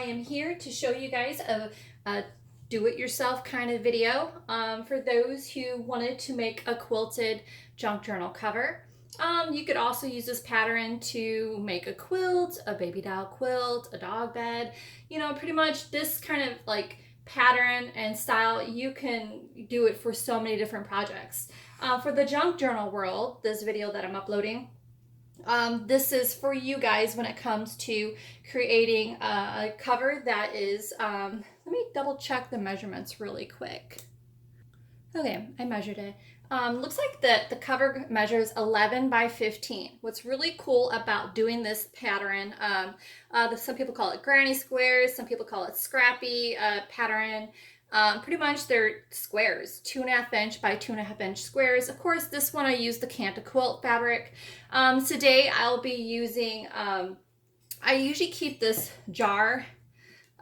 am here to show you guys a do-it-yourself kind of video for those who wanted to make a quilted junk journal cover. You could also use this pattern to make a quilt, a baby doll quilt, a dog bed. You know, pretty much this kind of like pattern and style, you can do it for so many different projects. For the junk journal world, this video that I'm uploading, this is for you guys when it comes to creating a cover that is, let me double check the measurements really quick. Okay, I measured it. Looks like the cover measures 11 by 15. What's really cool about doing this pattern, some people call it granny squares, some people call it scrappy pattern. Pretty much they're squares, 2.5 inch by 2.5 inch squares. Of course, this one I use the Quilt fabric. Today I'll be using, I usually keep this jar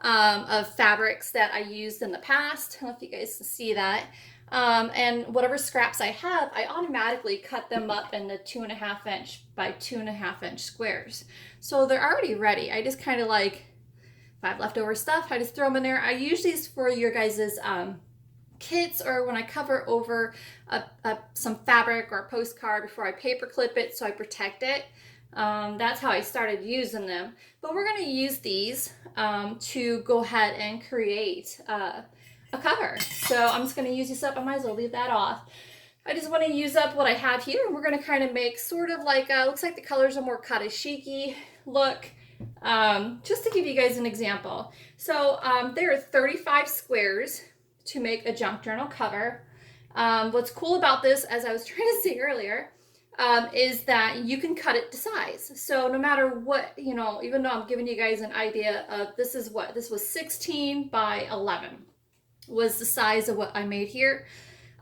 of fabrics that I used in the past. I don't know if you guys can see that. And whatever scraps I have, I automatically cut them up into 2.5 inch by 2.5 inch squares. So they're already ready. I just kind of like, if I have leftover stuff, I just throw them in there. I use these for your guys's kits, or when I cover over some fabric or a postcard before I paper clip it so I protect it. That's how I started using them. But we're going to use these to go ahead and create a cover. So I'm just going to use this up. I might as well leave that off. I just want to use up what I have here, and we're going to kind of make sort of like, looks like the colors are more katashiki look. Just to give you guys an example. So there are 35 squares to make a junk journal cover. What's cool about this, as I was trying to say earlier, is that you can cut it to size. So no matter what, you know, even though I'm giving you guys an idea of this was 16 by 11 was the size of what I made here.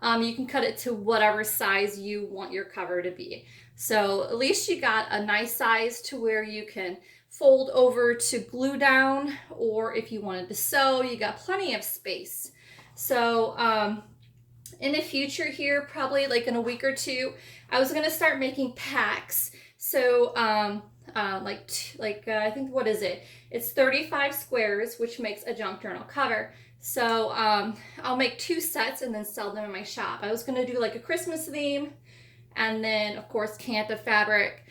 You can cut it to whatever size you want your cover to be. So at least you got a nice size to where you can fold over to glue down, or if you wanted to sew, you got plenty of space. So in the future here, probably like in a week or two, I was going to start making packs. So I think, what is it? It's 35 squares, which makes a junk journal cover. So I'll make 2 sets and then sell them in my shop. I was going to do like a Christmas theme, and then of course Quilted fabric,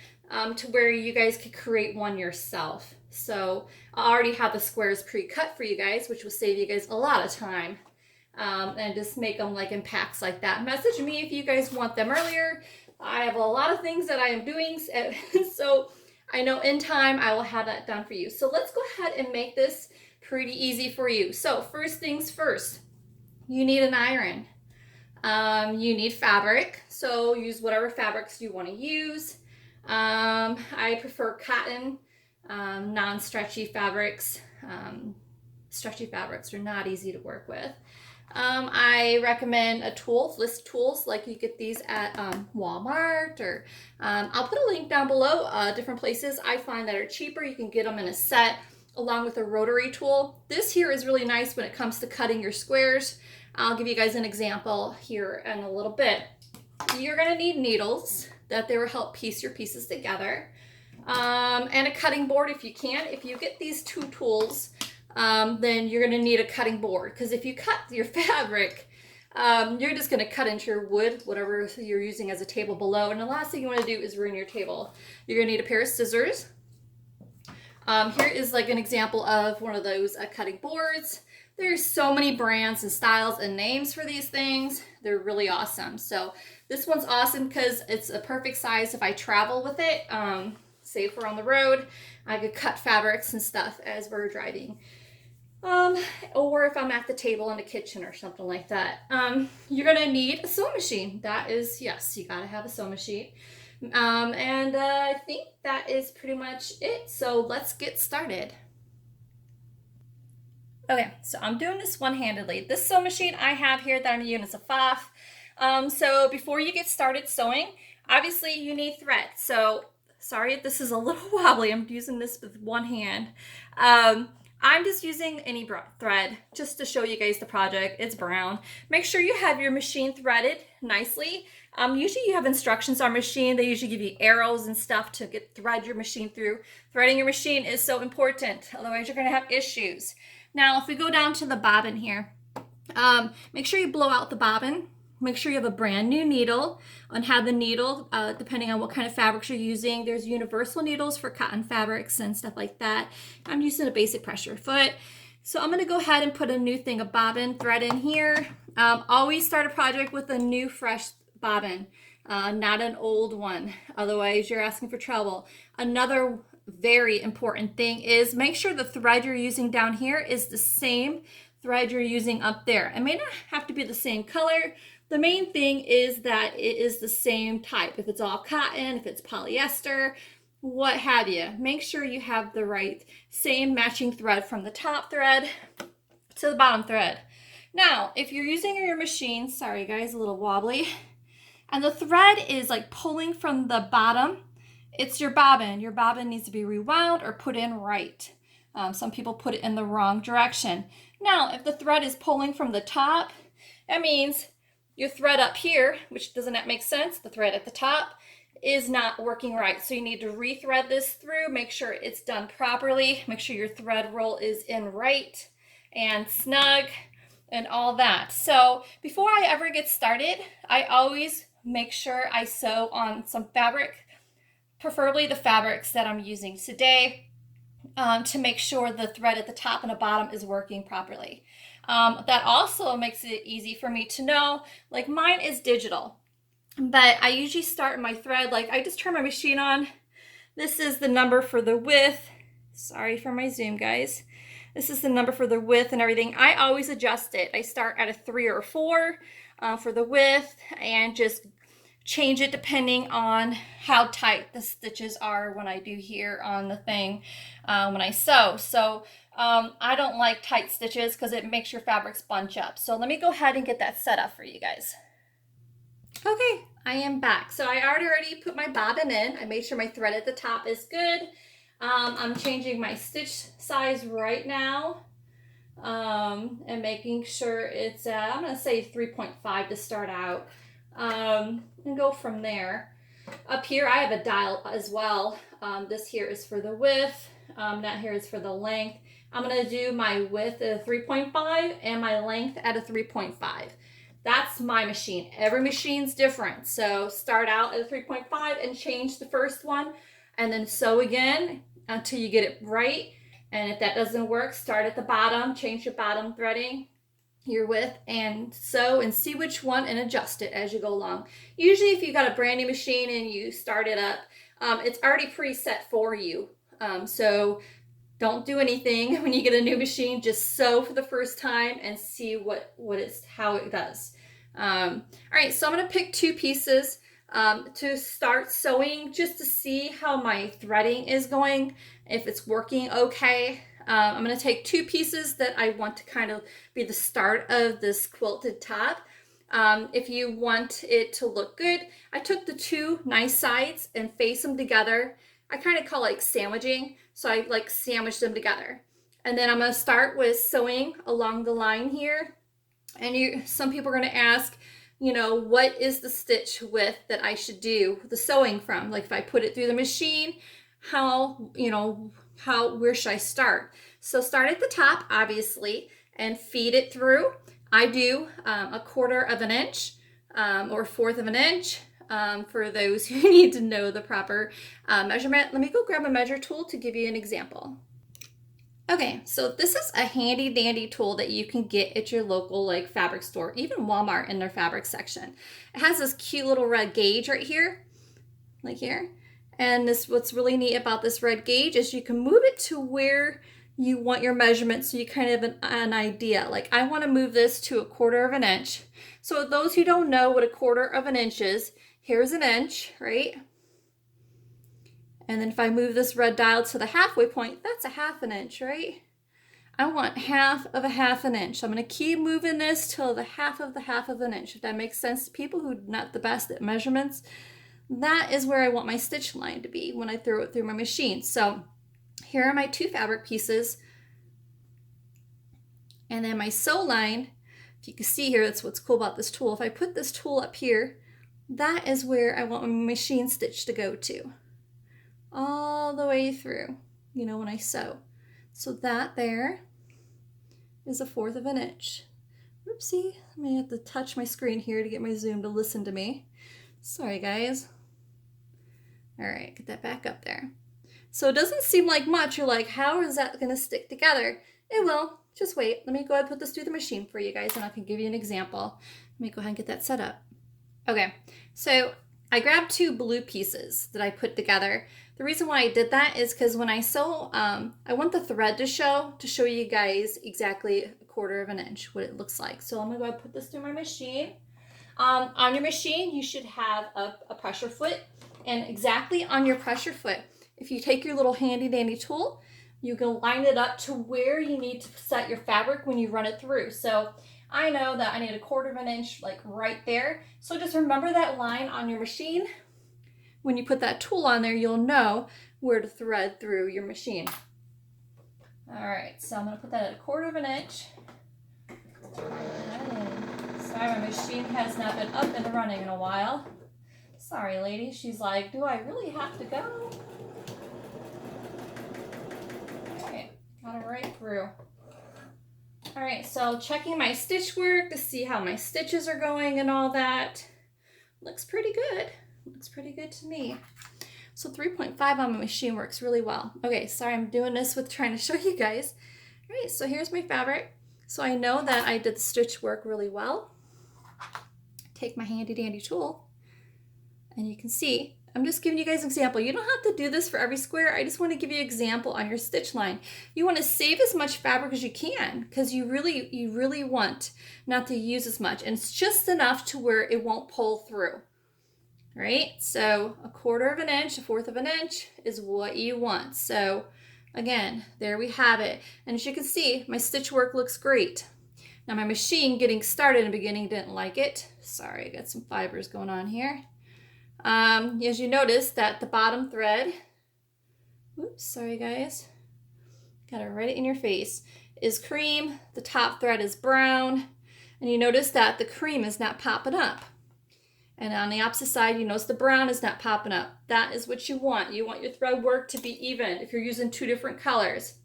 to where you guys could create one yourself. So I already have the squares pre-cut for you guys, which will save you guys a lot of time. And just make them like in packs like that. Message me if you guys want them earlier. I have a lot of things that I am doing, so I know in time I will have that done for you. So let's go ahead and make this pretty easy for you. So first things first, you need an iron. You need fabric, so use whatever fabrics you want to use. I prefer cotton, non-stretchy fabrics. Stretchy fabrics are not easy to work with. I recommend a tool, list tools, like you get these at Walmart, or I'll put a link down below, different places I find that are cheaper. You can get them in a set along with a rotary tool. This here is really nice when it comes to cutting your squares. I'll give you guys an example here in a little bit. You're going to need needles that they will help piece your pieces together, and a cutting board if you can. If you get these 2 tools, then you're going to need a cutting board, because if you cut your fabric, you're just going to cut into your wood, whatever you're using as a table below, and the last thing you want to do is ruin your table. You're going to need a pair of scissors. Here is like an example of one of those cutting boards. There's so many brands and styles and names for these things. They're really awesome. So this one's awesome because it's a perfect size if I travel with it. Say if we're on the road, I could cut fabrics and stuff as we're driving. Or if I'm at the table in the kitchen or something like that. You're going to need a sewing machine. That is, yes, you got to have a sewing machine. And I think that is pretty much it. So let's get started. Okay, so I'm doing this one-handedly. This sewing machine I have here that I'm using is a Pfaff. So before you get started sewing, obviously you need thread. So sorry if this is a little wobbly. I'm using this with one hand. I'm just using any thread just to show you guys the project. It's brown. Make sure you have your machine threaded nicely. Usually you have instructions on machine. They usually give you arrows and stuff to thread your machine through. Threading your machine is so important, otherwise you're gonna have issues. Now, if we go down to the bobbin here, make sure you blow out the bobbin. Make sure you have a brand new needle and have the needle, depending on what kind of fabrics you're using. There's universal needles for cotton fabrics and stuff like that. I'm using a basic pressure foot. So I'm gonna go ahead and put a new thing of bobbin thread in here. Always start a project with a new fresh bobbin, not an old one. Otherwise you're asking for trouble. Another very important thing is make sure the thread you're using down here is the same thread you're using up there. It may not have to be the same color. The main thing is that it is the same type. If it's all cotton, if it's polyester, what have you. Make sure you have the right same matching thread from the top thread to the bottom thread. Now, if you're using your machine, sorry guys, a little wobbly, and the thread is like pulling from the bottom, it's your bobbin. Your bobbin needs to be rewound or put in right. Some people put it in the wrong direction. Now, if the thread is pulling from the top, that means your thread up here, which doesn't that make sense? The thread at the top is not working right. So you need to rethread this through, make sure it's done properly, make sure your thread roll is in right and snug and all that. So before I ever get started, I always make sure I sew on some fabric, preferably the fabrics that I'm using today, to make sure the thread at the top and the bottom is working properly. That also makes it easy for me to know, like mine is digital, but I usually start my thread, like I just turn my machine on. This is the number for the width. Sorry for my zoom, guys. This is the number for the width and everything. I always adjust it. I start at a 3 or 4 for the width and just change it depending on how tight the stitches are when I do here on the thing when I sew. So I don't like tight stitches because it makes your fabrics bunch up. So let me go ahead and get that set up for you guys. Okay, I am back. So I already put my bobbin in. I made sure my thread at the top is good. I'm changing my stitch size right now and making sure it's I'm going to say 3.5 to start out. And go from there. Up here I have a dial as well. This here is for the width, that here is for the length. I'm going to do my width at a 3.5 and my length at a 3.5. That's my machine. Every machine's different. So start out at a 3.5 and change the first one and then sew again until you get it right. And if that doesn't work, start at the bottom, change your bottom threading, your width, and sew and see which one and adjust it as you go along. Usually if you've got a brand new machine and you start it up, it's already preset for you. So don't do anything when you get a new machine. Just sew for the first time and see how it does. All right, so I'm going to pick 2 pieces to start sewing just to see how my threading is going, if it's working okay. I'm going to take 2 pieces that I want to kind of be the start of this quilted top. If you want it to look good, I took the 2 nice sides and face them together. I kind of call it like sandwiching, so I like sandwich them together. And then I'm going to start with sewing along the line here. And some people are going to ask, you know, what is the stitch width that I should do the sewing from? Like if I put it through the machine, where should I start? So start at the top, obviously, and feed it through. I do a 1/4 of an inch or 1/4 of an inch for those who need to know the proper measurement. Let me go grab a measure tool to give you an example. Okay, so this is a handy dandy tool that you can get at your local like fabric store, even Walmart in their fabric section. It has this cute little red gauge right here, like here. And what's really neat about this red gauge is you can move it to where you want your measurement, so you kind of have an idea. Like I want to move this to a 1/4 of an inch. So those who don't know what a 1/4 of an inch is, here's an inch, right? And then if I move this red dial to the halfway point, that's a 1/2 inch, right? I want 1/2 of a 1/2 inch. So I'm going to keep moving this till the 1/2 of an inch. If that makes sense to people who are not the best at measurements, that is where I want my stitch line to be when I throw it through my machine. So here are my 2 fabric pieces. And then my sew line, if you can see here, that's what's cool about this tool. If I put this tool up here, that is where I want my machine stitch to go to. All the way through, you know, when I sew. So that there is 1/4 of an inch. Oopsie, I may have to touch my screen here to get my Zoom to listen to me. Sorry guys. All right, get that back up there. So it doesn't seem like much. You're like, how is that gonna stick together? It will, just wait. Let me go ahead and put this through the machine for you guys and I can give you an example. Let me go ahead and get that set up. Okay, so I grabbed 2 blue pieces that I put together. The reason why I did that is because when I sew, I want the thread to show you guys exactly 1/4 of an inch, what it looks like. So I'm gonna go ahead and put this through my machine. On your machine, you should have a pressure foot, and exactly on your pressure foot, if you take your little handy dandy tool, you can line it up to where you need to set your fabric when you run it through. So I know that I need 1/4 of an inch like right there. So just remember that line on your machine. When you put that tool on there, you'll know where to thread through your machine. All right, so I'm gonna put that at 1/4 of an inch. Sorry, my machine has not been up and running in a while. Sorry, lady. She's like, do I really have to go? All right, got it right through. All right, so checking my stitch work to see how my stitches are going and all that. Looks pretty good. Looks pretty good to me. So 3.5 on my machine works really well. Okay, sorry, I'm doing this with trying to show you guys. All right, so here's my fabric. So I know that I did the stitch work really well. Take my handy dandy tool and you can see, I'm just giving you guys an example. You don't have to do this for every square. I just want to give you an example on your stitch line. You want to save as much fabric as you can because you really want not to use as much. And it's just enough to where it won't pull through. Right? So 1/4 of an inch, 1/4 of an inch is what you want. So again, there we have it. And as you can see, my stitch work looks great. Now my machine getting started in the beginning didn't like it. Sorry, I got some fibers going on here. As you notice that the bottom thread, oops, sorry guys, got it right in your face, is cream. The top thread is brown. And you notice that the cream is not popping up. And on the opposite side, you notice the brown is not popping up. That is what you want. You want your thread work to be even if you're using 2 different colors.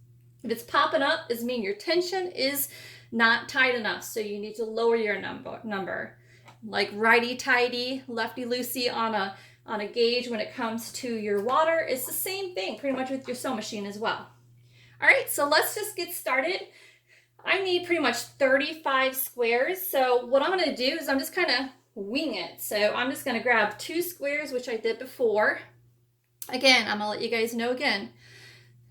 If it's popping up, it means your tension is not tight enough. So you need to lower your number. Like righty-tighty, lefty-loosey on a gauge when it comes to your water. It's the same thing pretty much with your sewing machine as well. All right, so let's just get started. I need pretty much 35 squares. So what I'm gonna do is I'm just kind of wing it. So I'm just going to grab 2 squares, which I did before. Again, I'm going to let you guys know again,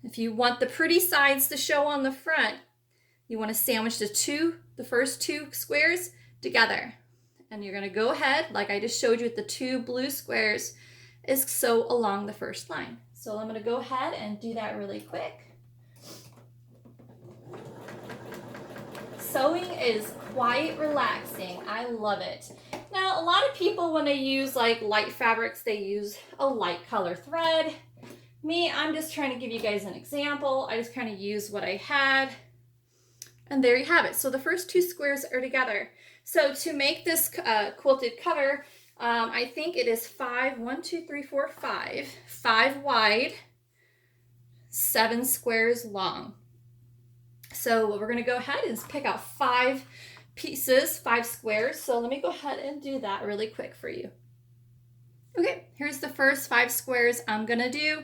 if you want the pretty sides to show on the front, you want to sandwich the first 2 squares together. And you're going to go ahead, like I just showed you with the 2 blue squares, is sew along the first line. So I'm going to go ahead and do that really quick. Sewing is quite relaxing. I love it. Now, a lot of people, when they use like light fabrics, they use a light color thread. Me, I'm just trying to give you guys an example. I just kind of used what I had. And there you have it. So the first 2 squares are together. So to make this quilted cover, I think it is 5 wide, 7 squares long. So what we're going to go ahead is pick out 5 pieces, 5 squares. So let me go ahead and do that really quick for you. Okay, here's the first 5 squares I'm going to do.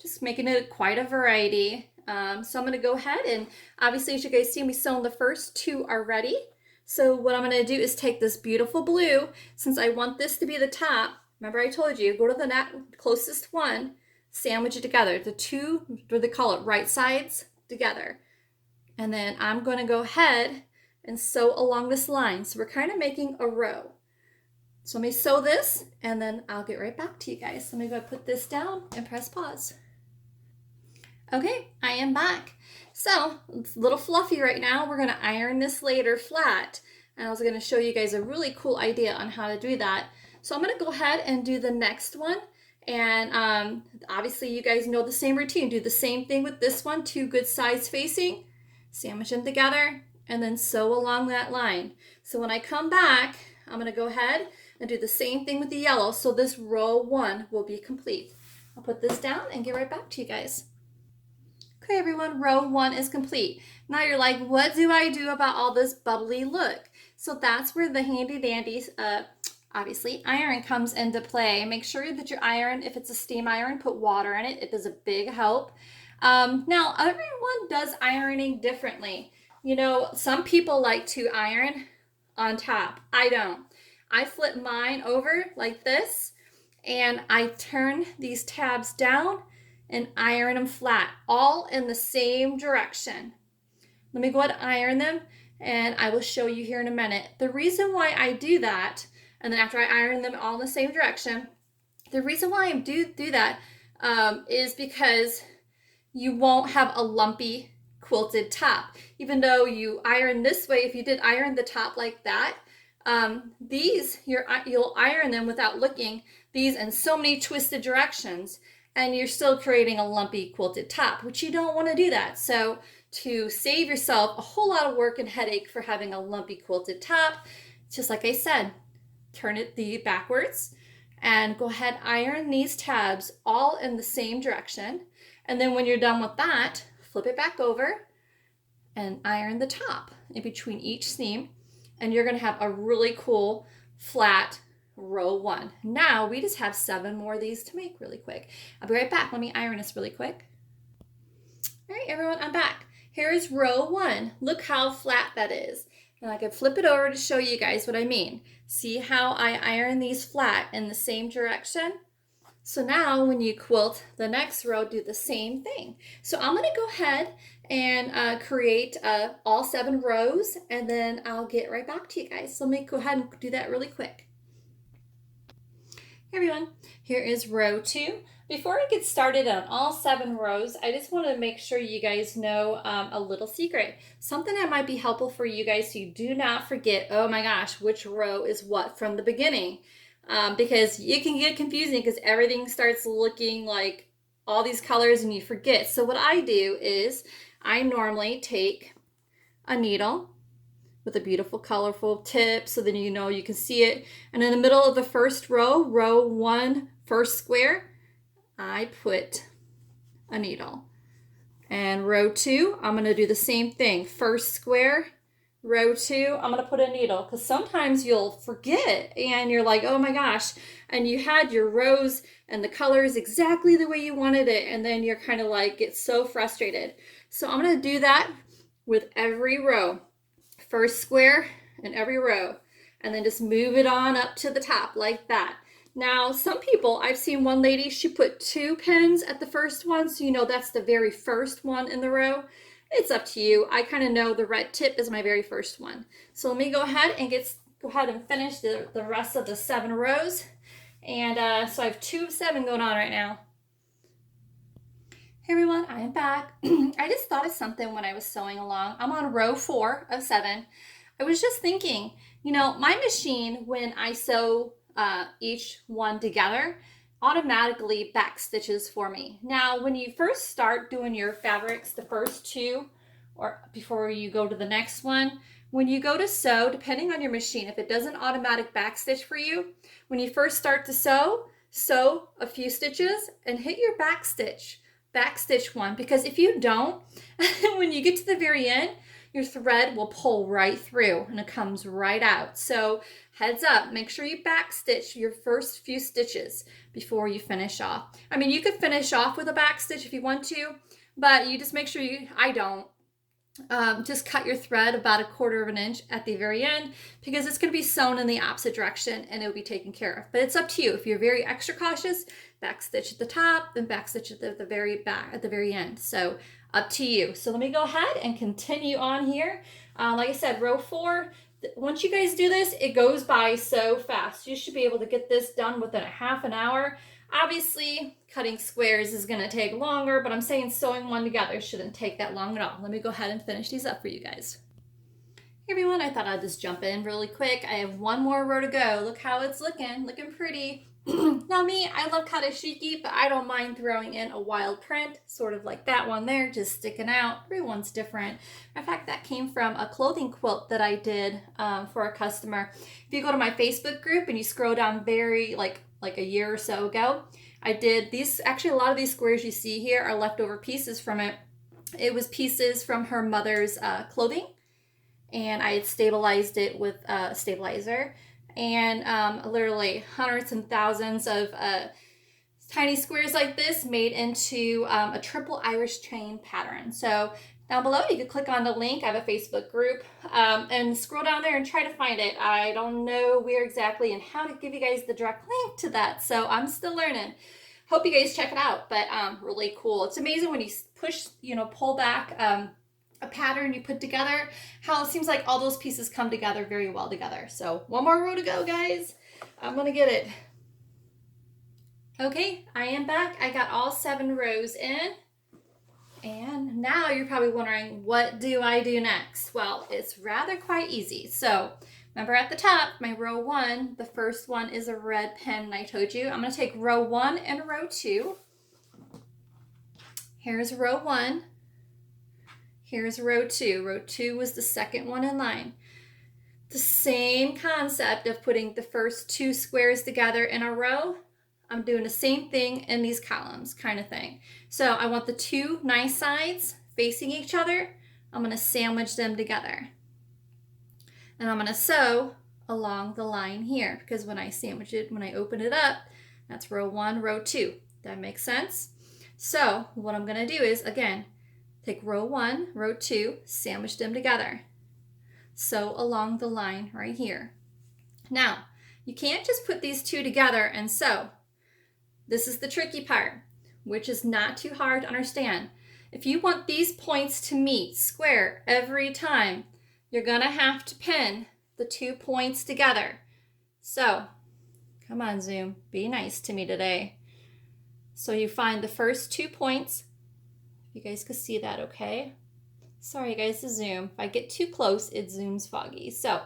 Just making it quite a variety. So I'm going to go ahead and obviously, as you guys see, we sewn the first 2 already. So what I'm going to do is take this beautiful blue, since I want this to be the top. Remember I told you, go to the closest one, sandwich it together. The 2, what do they call it, right sides together. And then I'm going to go ahead and sew along this line. So we're kind of making a row. So let me sew this and then I'll get right back to you guys. Let me go put this down and press pause. Okay, I am back. So it's a little fluffy right now. We're going to iron this later flat. And I was going to show you guys a really cool idea on how to do that. So I'm going to go ahead and do the next one. And obviously you guys know the same routine. Do the same thing with this one, 2 good sides facing. Sandwich them together and then sew along that line. So when I come back, I'm going to go ahead and do the same thing with the yellow. So this row 1 will be complete. I'll put this down and get right back to you guys. Okay, everyone, row 1 is complete. Now you're like, what do I do about all this bubbly look? So that's where the handy dandy, obviously, iron comes into play. Make sure that your iron, if it's a steam iron, put water in it. It does a big help. Now, everyone does ironing differently. You know, some people like to iron on top. I don't. I flip mine over like this, and I turn these tabs down and iron them flat, all in the same direction. Let me go ahead and iron them, and I will show you here in a minute. The reason why I do that, and then after I iron them all in the same direction, the reason why I do that is because you won't have a lumpy quilted top. Even though you iron this way, if you did iron the top like that, you'll iron them without looking, these in so many twisted directions, and you're still creating a lumpy quilted top, which you don't want to do that. So to save yourself a whole lot of work and headache for having a lumpy quilted top, just like I said, turn it the backwards and go ahead, iron these tabs all in the same direction. And then when you're done with that, flip it back over and iron the top in between each seam. And you're gonna have a really cool flat row 1. Now we just have 7 more of these to make really quick. I'll be right back. Let me iron this really quick. All right, everyone, I'm back. Here's row 1. Look how flat that is. And I can flip it over to show you guys what I mean. See how I iron these flat in the same direction? So now when you quilt the next row, do the same thing. So I'm gonna go ahead and create all 7 rows, and then I'll get right back to you guys. So let me go ahead and do that really quick. Hey everyone, here is row 2. Before I get started on all 7 rows, I just want to make sure you guys know a little secret. Something that might be helpful for you guys so you do not forget, oh my gosh, which row is what from the beginning. Because it can get confusing because everything starts looking like all these colors and you forget. So what I do is I normally take a needle with a beautiful colorful tip so then you know you can see it. And in the middle of the first row, row 1, first square, I put a needle. And row 2, I'm going to do the same thing. First square, row 2, I'm going to put a needle because sometimes you'll forget and you're like, oh my gosh, and you had your rows and the colors exactly the way you wanted it, and then you're kind of like get so frustrated. So I'm going to do that with every row. First square in every row, and then just move it on up to the top like that. Now, some people, I've seen one lady, she put 2 pins at the first one, so you know that's the very first one in the row. It's up to you. I kind of know the red tip is my very first one. So let me go ahead and finish the rest of the 7 rows. And so I have 2 of 7 going on right now. Hey everyone, I am back. I just thought of something when I was sewing along. I'm on row 4 of 7. I was just thinking, you know, my machine, when I sew each one together, automatically back stitches for me. Now, when you first start doing your fabrics, the first 2, or before you go to the next one, when you go to sew, depending on your machine, if it doesn't automatic back stitch for you, when you first start to sew a few stitches and hit your back stitch one, because if you don't, when you get to the very end, your thread will pull right through and it comes right out. So heads up, make sure you back stitch your first few stitches before you finish off. I mean, you could finish off with a back stitch if you want to, but you just make sure I don't. Just cut your thread about 1/4 of an inch at the very end because it's going to be sewn in the opposite direction and it'll be taken care of. But it's up to you. If you're very extra cautious, back stitch at the top, then back stitch at the very back at the very end. So up to you. So let me go ahead and continue on here. Like I said, row 4. Once you guys do this, it goes by so fast. You should be able to get this done within a half an hour. Obviously, cutting squares is going to take longer, but I'm saying sewing one together shouldn't take that long at all. Let me go ahead and finish these up for you guys. Hey everyone, I thought I'd just jump in really quick. I have 1 more row to go. Look how it's looking pretty. Now me, I love katashiki, but I don't mind throwing in a wild print, sort of like that one there, just sticking out. Everyone's different. In fact, that came from a clothing quilt that I did for a customer. If you go to my Facebook group and you scroll down very, like a year or so ago, I did these, actually a lot of these squares you see here are leftover pieces from it. It was pieces from her mother's clothing, and I had stabilized it with a stabilizer. And literally hundreds and thousands of tiny squares like this made into a triple Irish chain pattern. So down below you can click on the link. I have a Facebook group and scroll down there and try to find it. I don't know where exactly and how to give you guys the direct link to that, so I'm still learning. Hope you guys check it out, but really cool. It's amazing when you push, pull back a pattern you put together, how it seems like all those pieces come together very well together. So one more row to go, guys. I'm gonna get it. Okay, I am back. I got all 7 rows in. And now you're probably wondering, what do I do next? Well, it's rather quite easy. So remember at the top, my row 1, the first one is a red pen, and I told you I'm gonna take row 1 and row 2. Here's row 1. Here's row 2. Row 2 was the second one in line. The same concept of putting the first 2 squares together in a row. I'm doing the same thing in these columns, kind of thing. So I want the 2 nice sides facing each other. I'm going to sandwich them together. And I'm going to sew along the line here, because when I sandwich it, when I open it up, that's row 1, row 2. That makes sense? So what I'm going to do is, again, take row 1, row 2, sandwich them together. Sew along the line right here. Now, you can't just put these 2 together and sew. This is the tricky part, which is not too hard to understand. If you want these points to meet square every time, you're gonna have to pin the 2 points together. So, come on, Zoom, be nice to me today. So you find the first 2 points. You guys can see that, okay? Sorry guys, to zoom. If I get too close, it zooms foggy. So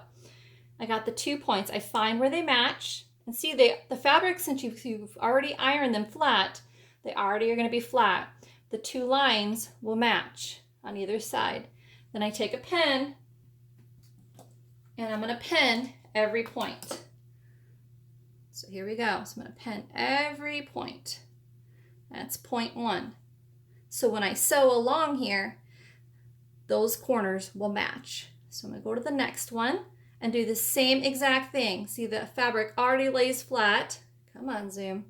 I got the 2 points. I find where they match. And see, the fabric, since you've already ironed them flat, they already are going to be flat. The 2 lines will match on either side. Then I take a pin, and I'm going to pin every point. So here we go. So I'm going to pin every point. That's point 1. So when I sew along here, those corners will match. So I'm going to go to the next one and do the same exact thing. See, the fabric already lays flat. Come on, Zoom.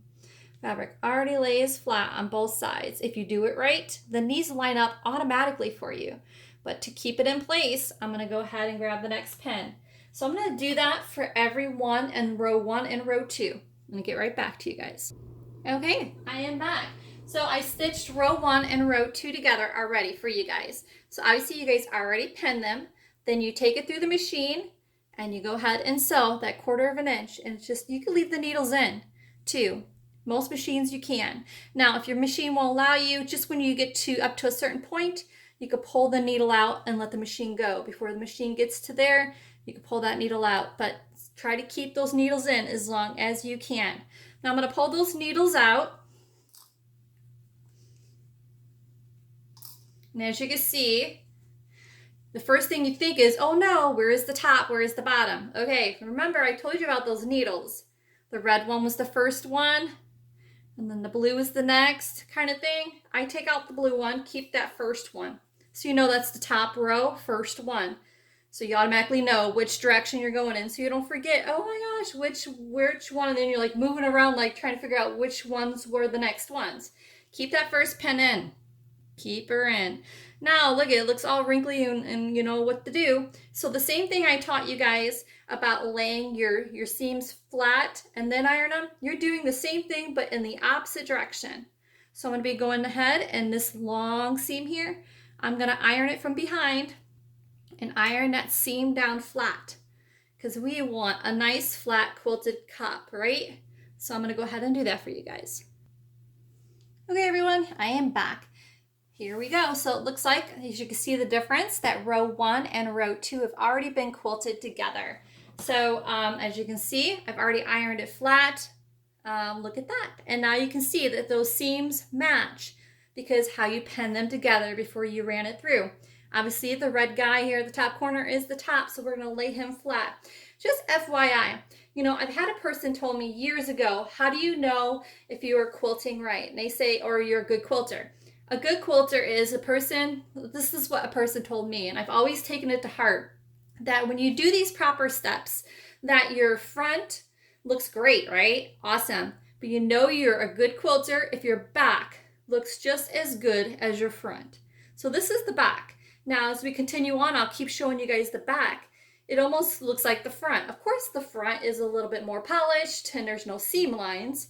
Fabric already lays flat on both sides. If you do it right, then these line up automatically for you. But to keep it in place, I'm going to go ahead and grab the next pin. So I'm going to do that for every one in row 1 and row 2. I'm going to get right back to you guys. Okay, I am back. So I stitched row 1 and row 2 together already for you guys. So obviously you guys already pinned them. Then you take it through the machine and you go ahead and sew that 1/4 inch. And it's just, you can leave the needles in too. Most machines you can. Now if your machine won't allow you, just when you get up to a certain point, you could pull the needle out and let the machine go. Before the machine gets to there, you can pull that needle out. But try to keep those needles in as long as you can. Now I'm going to pull those needles out. And as you can see, the first thing you think is, oh no, where is the top? Where is the bottom? Okay, remember I told you about those needles. The red one was the first one, and then the blue is the next kind of thing. I take out the blue one, keep that first one. So you know that's the top row, first one. So you automatically know which direction you're going in, so you don't forget, oh my gosh, which one, and then you're like moving around like trying to figure out which ones were the next ones. Keep that first pin in. Keep her in. Now look, it looks all wrinkly and you know what to do. So the same thing I taught you guys about laying your seams flat and then iron them, you're doing the same thing but in the opposite direction. So I'm going to be going ahead and this long seam here, I'm going to iron it from behind and iron that seam down flat because we want a nice flat quilted cup, right? So I'm going to go ahead and do that for you guys. Okay everyone, I am back. Here we go. So it looks like, as you can see the difference, that row 1 and row 2 have already been quilted together. So as you can see, I've already ironed it flat. Look at that. And now you can see that those seams match because how you pen them together before you ran it through. Obviously the red guy here at the top corner is the top, so we're going to lay him flat. Just FYI, you know, I've had a person told me years ago, how do you know if you are quilting right? And they say, or you're a good quilter. A good quilter is a person, this is what a person told me, and I've always taken it to heart, that when you do these proper steps, that your front looks great, right? Awesome. But you know you're a good quilter if your back looks just as good as your front. So this is the back. Now, as we continue on, I'll keep showing you guys the back. It almost looks like the front. Of course, the front is a little bit more polished and there's no seam lines.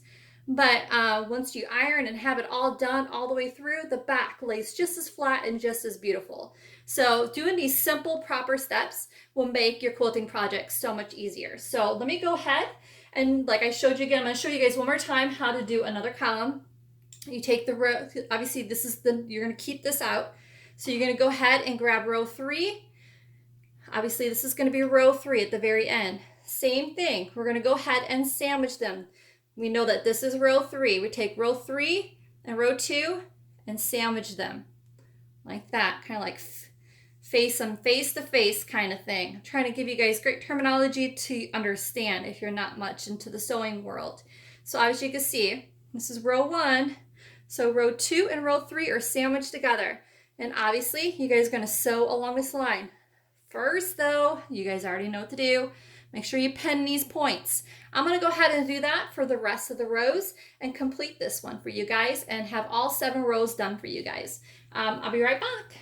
But once you iron and have it all done all the way through, the back lays just as flat and just as beautiful. So doing these simple, proper steps will make your quilting project so much easier. So let me go ahead and like I showed you again, I'm going to show you guys one more time how to do another column. You take the row, obviously this is you're going to keep this out. So you're going to go ahead and grab row 3. Obviously this is going to be row 3 at the very end. Same thing, we're going to go ahead and sandwich them. We know that this is row 3. We take row 3 and row 2 and sandwich them like that, kind of like face them face to face kind of thing. I'm trying to give you guys great terminology to understand if you're not much into the sewing world. So as you can see, this is row 1. So row 2 and row 3 are sandwiched together. And obviously you guys are going to sew along this line. First though, you guys already know what to do. Make sure you pen these points. I'm going to go ahead and do that for the rest of the rows and complete this one for you guys and have all 7 rows done for you guys. I'll be right back.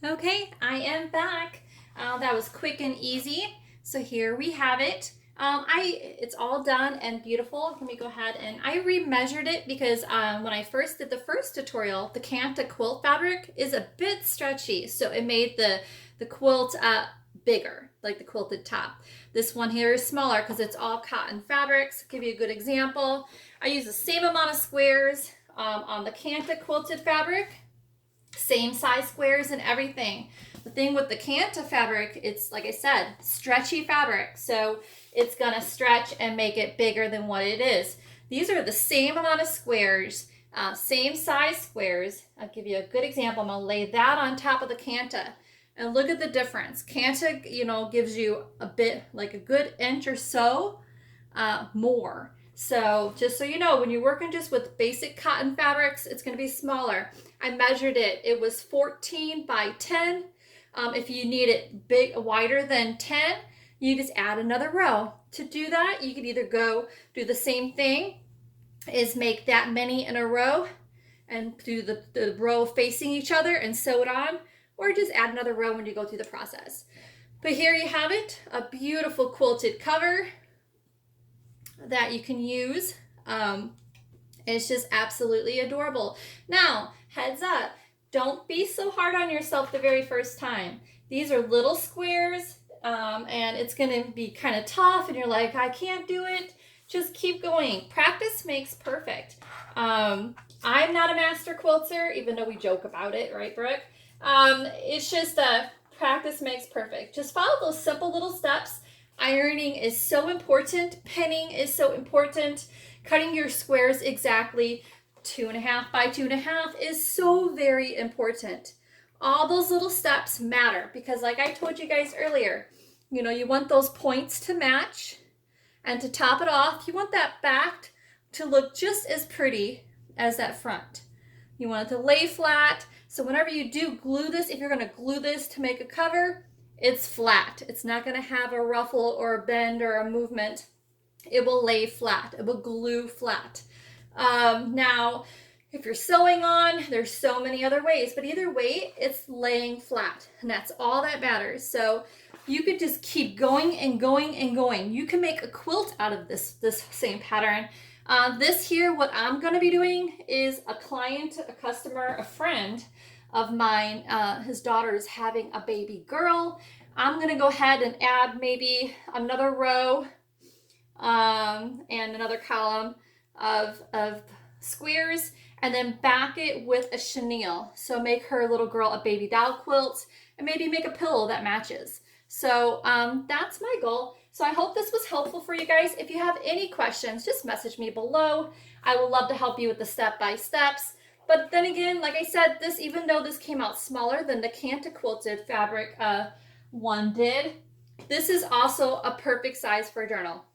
Okay, I am back. That was quick and easy. So here we have it. It's all done and beautiful. Let me go ahead and I remeasured it because when I first did the first tutorial, the Quilted quilt fabric is a bit stretchy. So it made the quilt bigger, like the quilted top. This one here is smaller because it's all cotton fabrics. Give you a good example. I use the same amount of squares on the Quilted quilted fabric. Same size squares and everything. The thing with the Quilted fabric, it's like I said, stretchy fabric. So it's gonna stretch and make it bigger than what it is. These are the same amount of squares, same size squares. I'll give you a good example. I'm gonna lay that on top of the Quilted. And look at the difference. Quilted, you know, gives you a bit, like a good inch or so more. So just so you know, when you're working just with basic cotton fabrics, it's going to be smaller. I measured it. It was 14 by 10. If you need it big, wider than 10, you just add another row. To do that, you could either go do the same thing, is make that many in a row and do the row facing each other and sew it on, or just add another row when you go through the process. But here you have it, a beautiful quilted cover that you can use. It's just absolutely adorable. Now, heads up, don't be so hard on yourself the very first time. These are little squares, and it's gonna be kind of tough, and you're like, I can't do it. Just keep going. Practice makes perfect. I'm not a master quilter, even though we joke about it, right, Brooke? It's just practice makes perfect. Just follow those simple little steps. Ironing is so important. Penning is so important. Cutting your squares exactly 2.5 by 2.5 is so very important. All those little steps matter because like I told you guys earlier, you know, you want those points to match, and to top it off, you want that back to look just as pretty as that front. You want it to lay flat. So whenever you do glue this, if you're going to glue this to make a cover, it's flat. It's not going to have a ruffle or a bend or a movement. It will lay flat. It will glue flat. Now, if you're sewing on, there's so many other ways, but either way, it's laying flat, and that's all that matters. So you could just keep going and going and going. You can make a quilt out of this same pattern. This here, what I'm going to be doing is a client, a customer, a friend of mine, his daughter is having a baby girl. I'm going to go ahead and add maybe another row and another column of squares, and then back it with a chenille. So make her little girl a baby doll quilt and maybe make a pillow that matches. So that's my goal. So I hope this was helpful for you guys. If you have any questions, just message me below. I would love to help you with the step-by-steps. But then again, like I said, this, even though this came out smaller than the Canted Quilted fabric one did, this is also a perfect size for a journal.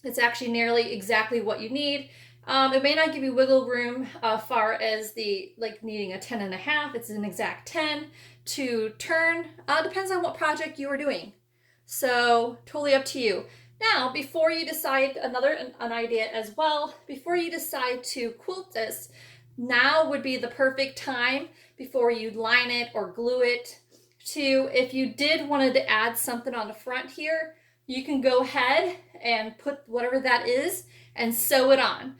It's actually nearly exactly what you need. It may not give you wiggle room far as the like needing a 10.5. It's an exact 10 to turn. Depends on what project you are doing. So totally up to you. Now, before you decide, an idea as well, before you decide to quilt this, now would be the perfect time before you line it or glue it to, if you did wanted to add something on the front here, you can go ahead and put whatever that is and sew it on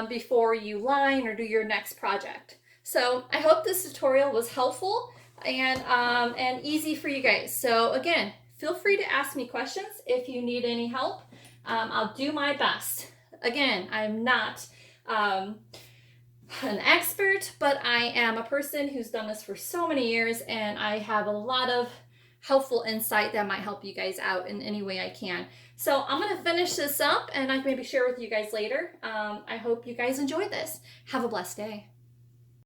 before you line or do your next project. So I hope this tutorial was helpful and easy for you guys. So again, feel free to ask me questions if you need any help. I'll do my best. Again, I'm not an expert, but I am a person who's done this for so many years, and I have a lot of helpful insight that might help you guys out in any way I can. So I'm going to finish this up and I can maybe share with you guys later. I hope you guys enjoyed this. Have a blessed day.